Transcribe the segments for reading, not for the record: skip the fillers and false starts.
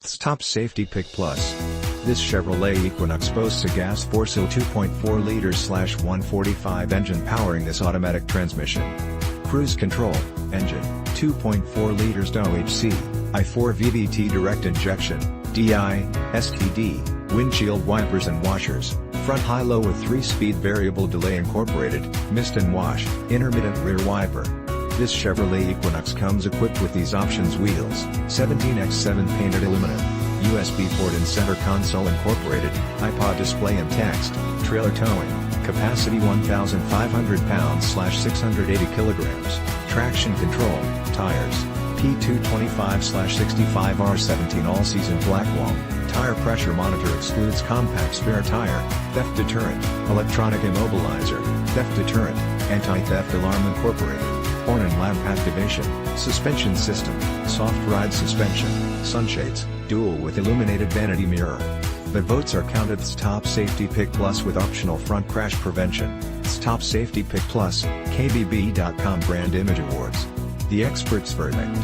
Top Safety Pick Plus. This Chevrolet Equinox boasts a gas 4-cylinder 2.4 liters/145 engine powering this automatic transmission. Cruise control, engine, 2.4 liters DOHC, i4 VVT direct injection, DI, STD, windshield wipers and washers, front high-low with 3-speed variable delay incorporated, mist and wash, intermittent rear wiper. This Chevrolet Equinox comes equipped with these options: wheels, 17x7 painted aluminum, USB port and center console incorporated, iPod display and text, trailer towing, capacity 1,500 pounds/680 kilograms, traction control, tires, P225/65R17 all-season blackwall, tire pressure monitor, excludes compact spare tire, theft deterrent, electronic immobilizer, theft deterrent, anti-theft alarm incorporated, horn and lamp activation, suspension system, soft ride suspension, sunshades, dual with illuminated vanity mirror. The votes are counted as Top Safety Pick Plus with optional front crash prevention. Top Safety Pick Plus, KBB.com Brand Image Awards. The expert's verdict.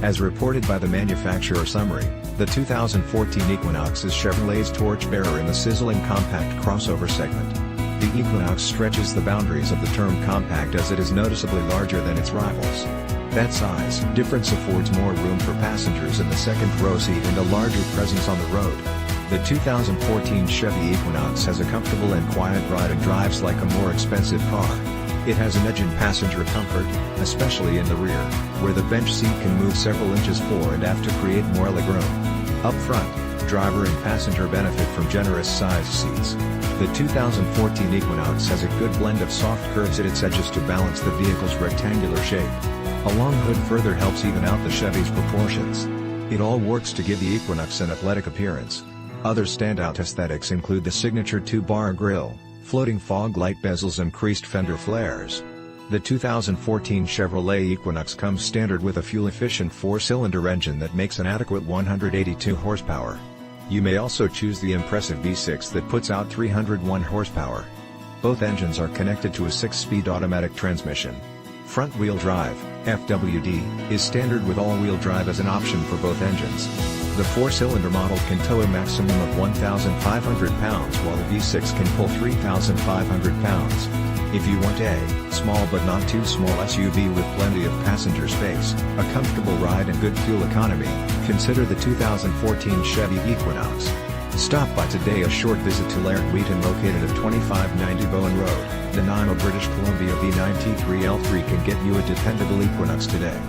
As reported by the manufacturer summary, the 2014 Equinox is Chevrolet's torchbearer in the sizzling compact crossover segment. The Equinox stretches the boundaries of the term compact as it is noticeably larger than its rivals. That size difference affords more room for passengers in the second row seat and a larger presence on the road. The 2014 Chevy Equinox has a comfortable and quiet ride and drives like a more expensive car. It has an edge in passenger comfort, especially in the rear, where the bench seat can move several inches fore and aft to create more legroom. Up front, driver and passenger benefit from generous sized seats. The 2014 Equinox has a good blend of soft curves at its edges to balance the vehicle's rectangular shape. A long hood further helps even out the Chevy's proportions. It all works to give the Equinox an athletic appearance. Other standout aesthetics include the signature 2-bar grille, floating fog light bezels and creased fender flares. The 2014 Chevrolet Equinox comes standard with a fuel-efficient 4-cylinder engine that makes an adequate 182 horsepower. You may also choose the impressive V6 that puts out 301 horsepower. Both engines are connected to a 6-speed automatic transmission. Front-wheel drive, FWD, is standard with all-wheel drive as an option for both engines. The 4-cylinder model can tow a maximum of 1,500 pounds while the V6 can pull 3,500 pounds. If you want a small but not too small SUV with plenty of passenger space, a comfortable ride and good fuel economy, consider the 2014 Chevy Equinox. Stop by today. A short visit to Laird Wheaton located at 2590 Bowen Road, Nanaimo, British Columbia. V9T3L3 can get you a dependable Equinox today.